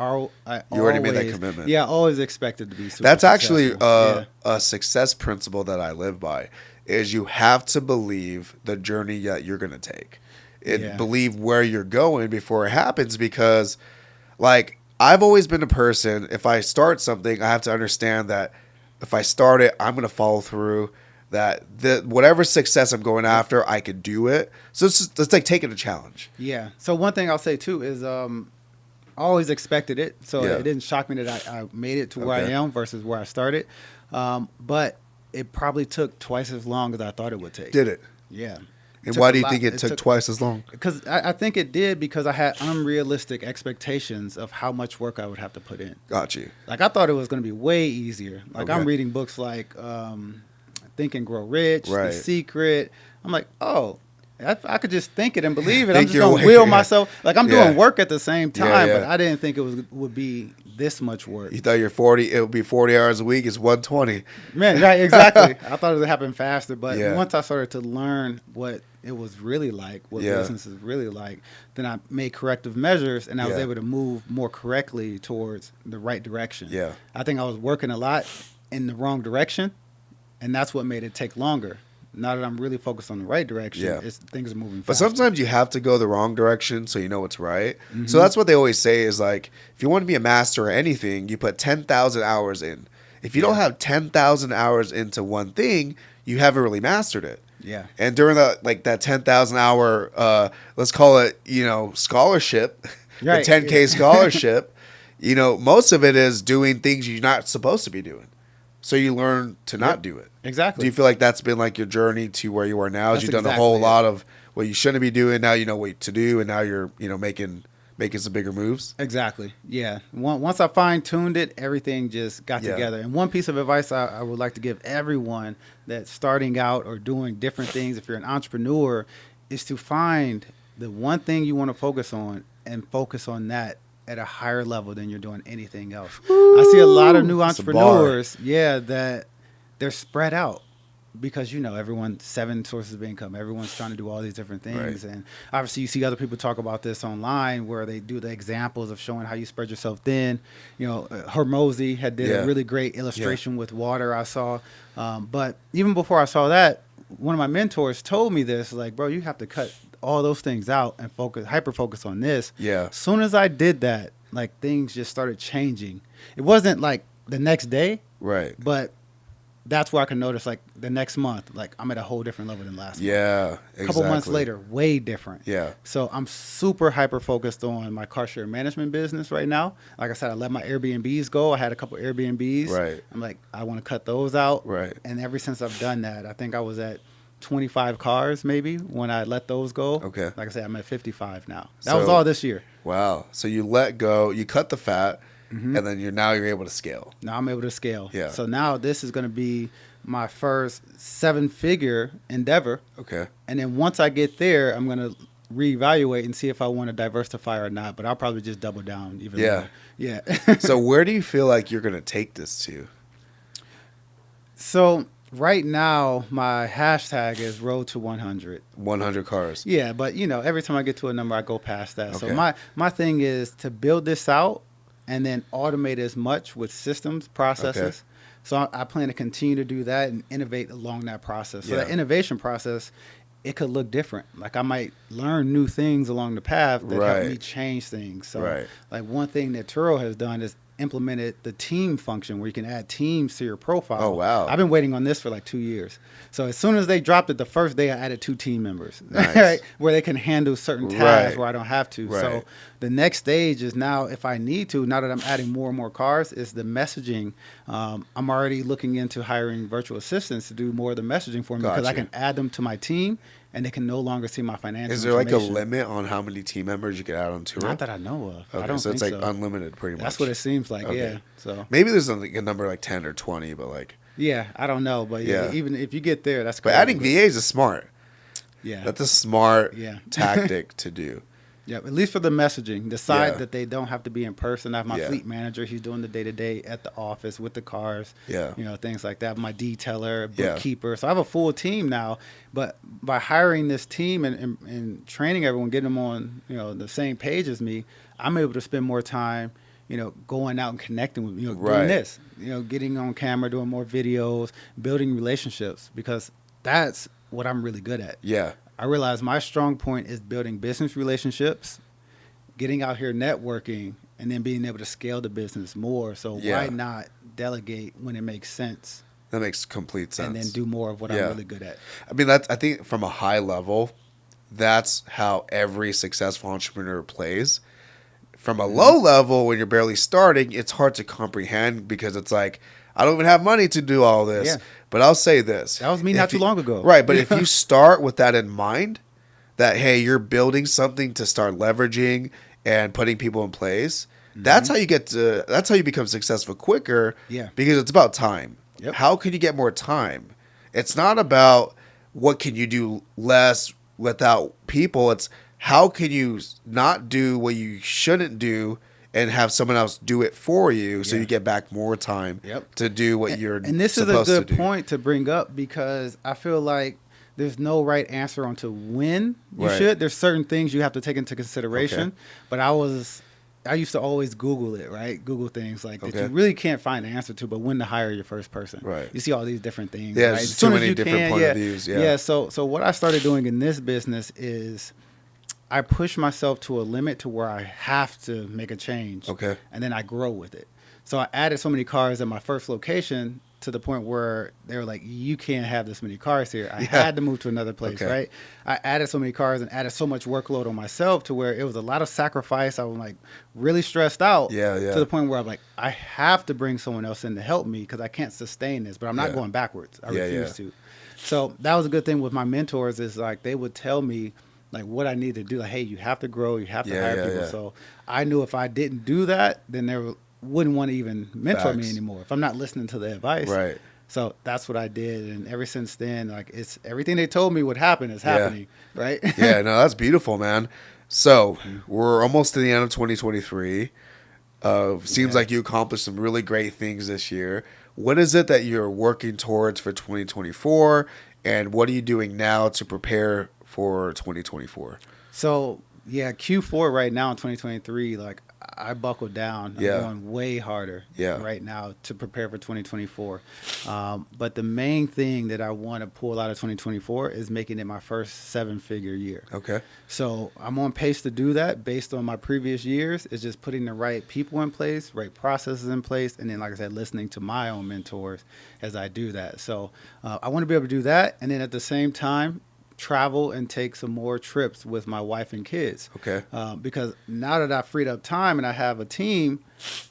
already made that commitment.
Yeah, I always expected to be super
That's actually a success principle that I live by, is you have to believe the journey that you're going to take and believe where you're going before it happens, because, like, I've always been a person, if I start something, I have to understand that if I start it, I'm going to follow through, that whatever success I'm going after, I could do it. So it's like taking a challenge.
Yeah. So one thing I'll say too is I always expected it. So it didn't shock me that I made it to where I am versus where I started. But it probably took twice as long as I thought it would take.
Did it?
Yeah.
And why do you think it took twice as long?
Because I think it did because I had unrealistic expectations of how much work I would have to put in.
Got you.
Like I thought it was going to be way easier. Like I'm reading books like Think and Grow Rich, The Secret. I'm like, oh, I could just think it and believe it. I'm just going to will myself. Like I'm doing work at the same time, but I didn't think it would be this much work.
You thought it would be 40 hours a week. It's 120.
Man, right, exactly. I thought it would happen faster, but once I started to learn what it was really like, what business is really like, then I made corrective measures, and I was able to move more correctly towards the right direction. Yeah, I think I was working a lot in the wrong direction, and that's what made it take longer. Now that I'm really focused on the right direction, things are moving faster.
But sometimes you have to go the wrong direction so you know what's right. Mm-hmm. So that's what they always say is, like, if you want to be a master at anything, you put 10,000 hours in. If you don't have 10,000 hours into one thing, you haven't really mastered it.
Yeah.
And during that 10,000 hour, let's call it, scholarship, the 10K scholarship, most of it is doing things you're not supposed to be doing. So you learn to not do it.
Exactly.
Do you feel like that's been like your journey to where you are now? As you've done a whole lot of what you shouldn't be doing. Now you know what to do, and now you're making some bigger moves.
Exactly. Yeah. Once I fine tuned it, everything just got together. And one piece of advice I would like to give everyone that's starting out or doing different things, if you're an entrepreneur, is to find the one thing you want to focus on and focus on that at a higher level than you're doing anything else. Ooh, I see a lot of new entrepreneurs, that they're spread out because, everyone's 7 sources of income. Everyone's trying to do all these different things. Right. And obviously you see other people talk about this online where they do the examples of showing how you spread yourself thin. Hormozy did a really great illustration with water I saw. But even before I saw that, one of my mentors told me this, like, bro, you have to cut all those things out and hyper focus on this. Yeah. As soon as I did that, like, things just started changing. It wasn't like the next day. Right. But that's where I can notice, like, the next month, like, I'm at a whole different level than last month. Yeah, exactly. A couple months later, way different. Yeah. So I'm super hyper focused on my car share management business right now. Like I said, I let my Airbnbs go. I had a couple Airbnbs. Right. I'm like, I want to cut those out. Right. And ever since I've done that, I think I was at 25 cars maybe when I let those go. Okay. Like I said, I'm at 55 now. That was all this year. Wow.
So you let go, you cut the fat, and then you're able to scale.
Now I'm able to scale. Yeah. So now this is going to be my first 7-figure endeavor. Okay. And then once I get there, I'm going to reevaluate and see if I want to diversify or not. But I'll probably just double down even more. Yeah.
So where do you feel like you're going to take this to?
So right now, my hashtag is road to 100.
100 cars.
Yeah, but every time I get to a number, I go past that. Okay. So my thing is to build this out and then automate as much with systems, processes. Okay. So I plan to continue to do that and innovate along that process. So that innovation process, it could look different. Like I might learn new things along the path that help me change things. So like one thing that Turo has done is implemented the team function where you can add teams to your profile. Oh, wow. I've been waiting on this for like 2 years. So as soon as they dropped it, the first day I added 2 team members, nice. Where they can handle certain tasks where I don't have to. Right. So the next stage is now, if I need to, now that I'm adding more and more cars, is the messaging. I'm already looking into hiring virtual assistants to do more of the messaging for me because I can add them to my team and they can no longer see my financial
Is there like a limit on how many team members you can add on Turo?
Not that I know of.
Okay,
I don't
so it's
think
like unlimited pretty much.
That's what it seems like, yeah. So
maybe there's like a number like 10 or 20, but like...
Yeah, I don't know, but even if you get there, that's great.
But adding VAs is smart. Yeah. That's a smart tactic to do.
Yeah, at least for the messaging. Decide that they don't have to be in person. I have my fleet manager. He's doing the day-to-day at the office with the cars. Yeah. Things like that. My detailer, bookkeeper. So I have a full team now. But by hiring this team and training everyone, getting them on, the same page as me, I'm able to spend more time, going out and connecting with, doing this, getting on camera, doing more videos, building relationships, because that's what I'm really good at. Yeah. I realize my strong point is building business relationships, getting out here networking, and then being able to scale the business more. So why not delegate when it makes sense?
That makes complete sense.
And then do more of what I'm really good at.
I mean, I think from a high level, that's how every successful entrepreneur plays. From a low level, when you're barely starting, it's hard to comprehend because it's like, I don't even have money to do all this. Yeah. But I'll say this.
That was me not too long ago.
Right. But if you start with that in mind, that, hey, you're building something to start leveraging and putting people in place, that's how you that's how you become successful quicker. Yeah. Because it's about time. Yep. How can you get more time? It's not about what can you do less without people. It's how can you not do what you shouldn't do and have someone else do it for you so you get back more time to do what you're supposed to do.
And this is a good point to bring up because I feel like there's no right answer on to when you should. There's certain things you have to take into consideration. Okay. But I used to always Google it, right? Google things like that you really can't find an answer to, but when to hire your first person. Right. You see all these different things.
Yeah,
right?
There's too many different point of views.
Yeah. So what I started doing in this business is I push myself to a limit to where I have to make a change. Okay. And then I grow with it. So I added so many cars at my first location to the point where they were like, you can't have this many cars here. I had to move to another place, right? I added so many cars and added so much workload on myself to where it was a lot of sacrifice. I was like really stressed out to the point where I'm like, I have to bring someone else in to help me because I can't sustain this, but I'm not going backwards. I refuse to. So that was a good thing with my mentors is like they would tell me like what I need to do. Like, hey, you have to grow. You have to hire people. So I knew if I didn't do that, then they wouldn't want to even mentor me anymore if I'm not listening to the advice.
Right.
So that's what I did. And ever since then, like it's everything they told me would happen is happening. Right.
Yeah, no, that's beautiful, man. So we're almost to the end of 2023. Seems like you accomplished some really great things this year. What is it that you're working towards for 2024? And what are you doing now to prepare for 2024?
So, Q4 right now in 2023, like I buckled down. I'm going way harder right now to prepare for 2024. But the main thing that I want to pull out of 2024 is making it my first 7-figure year. Okay. So I'm on pace to do that based on my previous years. It's just putting the right people in place, right processes in place, and then, like I said, listening to my own mentors as I do that. So I want to be able to do that. And then at the same time, travel and take some more trips with my wife and kids. Okay. Because now that I've freed up time and I have a team,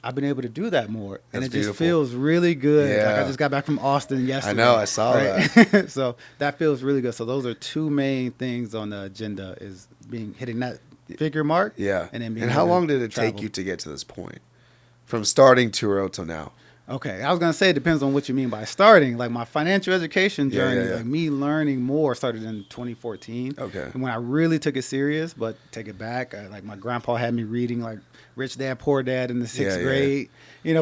I've been able to do that more. And it just feels really good. Yeah. Like I just got back from Austin yesterday.
I know, I saw that.
So that feels really good. So those are two main things on the agenda is hitting that figure mark.
Yeah.
And
how long did it take you to get to this point? From starting Turo till now?
Okay, I was going to say it depends on what you mean by starting. Like my financial education journey, like me learning more started in 2014. Okay. And when I really took it serious, but take it back, like my grandpa had me reading like Rich Dad, Poor Dad in the 6th grade,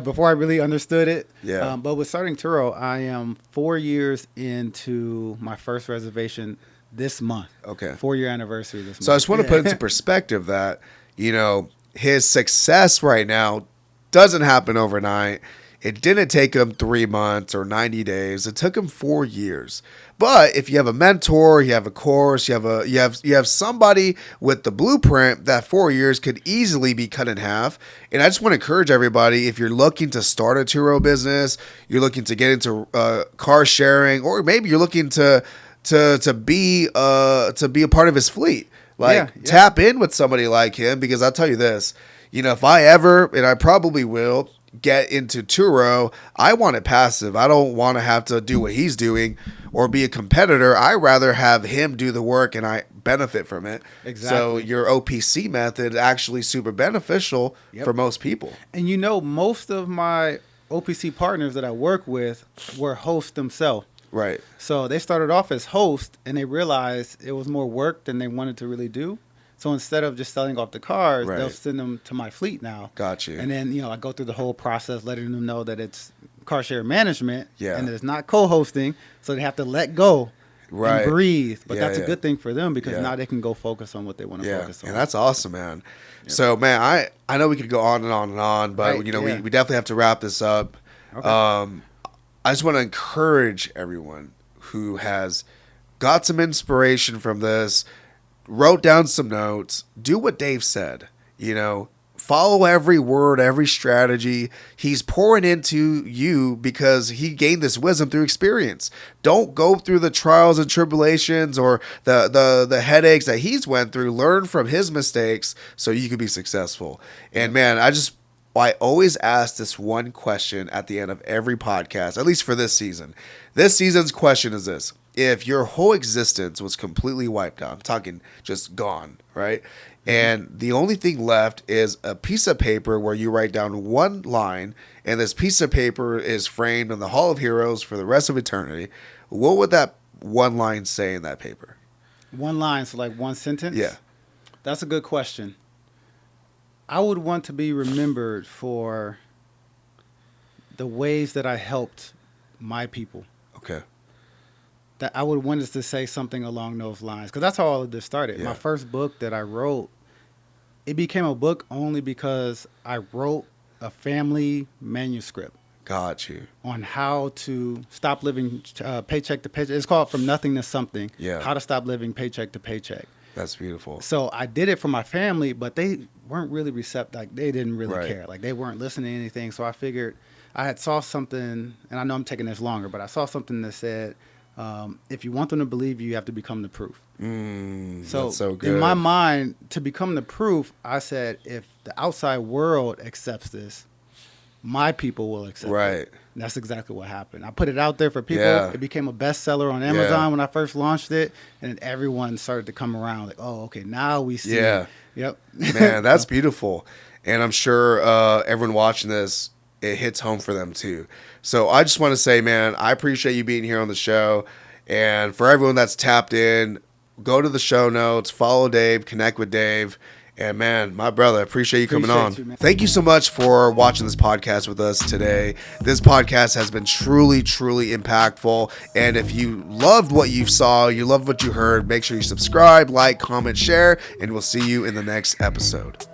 before I really understood it. Yeah. But with starting Turo, I am 4 years into my first reservation this month. Okay. 4-year anniversary this month.
So I just want to put into perspective that, his success right now doesn't happen overnight. It didn't take him 3 months or 90 days. It took him 4 years. But if you have a mentor, you have a course, you have somebody with the blueprint, that 4 years could easily be cut in half. And I just want to encourage everybody, if you're looking to start a Turo business, you're looking to get into car sharing, or maybe you're looking to be a part of his fleet. Tap in with somebody like him, because I'll tell you this, if I ever, and I probably will, get into Turo, I want it passive. I don't want to have to do what he's doing or be a competitor. I rather have him do the work and I benefit from it. Exactly. So your OPC method is actually super beneficial for most people.
And most of my OPC partners that I work with were hosts themselves. Right. So they started off as hosts and they realized it was more work than they wanted to really do. So instead of just selling off the cars, they'll send them to my fleet now. Got you. And then, I go through the whole process, letting them know that it's car share management and that it's not co-hosting. So they have to let go and breathe. But that's a good thing for them because now they can go focus on what they want to focus on.
And that's awesome, man. Yep. So, man, I know we could go on and on and on, but, we definitely have to wrap this up. Okay. I just want to encourage everyone who has got some inspiration from this, wrote down some notes, do what Dave said, follow every word, every strategy. He's pouring into you because he gained this wisdom through experience. Don't go through the trials and tribulations or the headaches that he's went through. Learn from his mistakes so you can be successful. And man, I always ask this one question at the end of every podcast, at least for this season. This season's question is this. If your whole existence was completely wiped out, I'm talking just gone, right? And the only thing left is a piece of paper where you write down one line, and this piece of paper is framed in the Hall of Heroes for the rest of eternity. What would that one line say in that paper?
One line, so like one sentence? Yeah. That's a good question. I would want to be remembered for the ways that I helped my people. Okay. That I would want us to say something along those lines. Because that's how all of this started. Yeah. My first book that I wrote, it became a book only because I wrote a family manuscript.
Got you.
On how to stop living paycheck to paycheck. It's called From Nothing to Something. Yeah. How to stop living paycheck to paycheck.
That's beautiful.
So I did it for my family, but they weren't really receptive. Like they didn't really care. Like they weren't listening to anything. So I figured I had saw something, and I know I'm taking this longer, but I saw something that said, if you want them to believe you, you have to become the proof.
That's so good.
In my mind, to become the proof, I said, if the outside world accepts this, my people will accept it. And that's exactly what happened. I put it out there for people. Yeah. It became a bestseller on Amazon when I first launched it, and then everyone started to come around like, oh, okay, now we see it. Yep.
Man, that's beautiful. And I'm sure everyone watching this, it hits home for them too. So I just want to say, man, I appreciate you being here on the show. And for everyone that's tapped in, go to the show notes, follow Dave, connect with Dave. And man, my brother, appreciate you coming on. Thank you so much for watching this podcast with us today. This podcast has been truly, truly impactful. And if you loved what you saw, you loved what you heard, make sure you subscribe, like, comment, share, and we'll see you in the next episode.